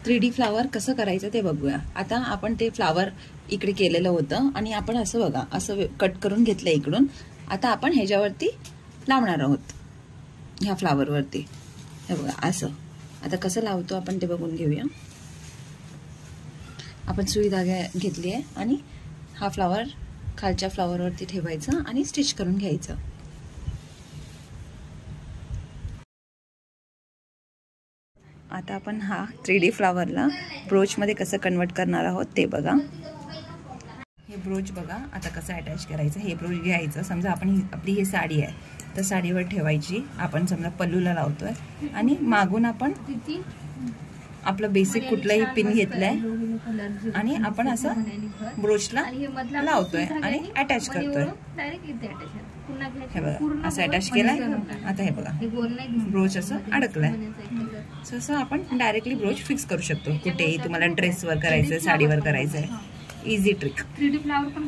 3D flower कसं करायचं ते बघूया। आता आपण ते फ्लावर इकडे केलेलं होतं आणि आपण असं बघा असं कट करून घेतलं इकडून। आता आपण ह्याच्यावरती लावणार आहोत ह्या फ्लावरवरती, हे बघा असं। आता कसं लावतो आपण ते बघून घेऊया। आपण सुई धागा घेतली आहे आणि हा फ्लावर खालच्या फ्लावरवरती ठेवायचा आणि स्टिच करून घ्यायचं। आता आपण हा 3D फ्लावरला ब्रोचमध्ये कसं कन्वर्ट करणार आहोत ते बघा। हे ब्रोच बघा आता कसं अटॅच करायचं। हे ब्रोच घ्यायचं, समजा आपण आपली ही साडी आहे तर साडीवर ठेवायची। आपण समजा पल्लूला लावतोय आणि मागून आपण आपलं बेसिक कुठलाही पिन घेतलंय आणि आपण असं ब्रोचला लावतोय आणि अटॅच करतोय। हे बघा असं अटॅच केलंय। आता हे बघा ब्रोच असं अडकलंय। असं आपण डायरेक्टली ब्रोच फिक्स करू शकतो कुठेही। तुम्हाला ड्रेसवर करायचंय, साडीवर करायचंय, इझी ट्रिक। 3D फ्लावर पण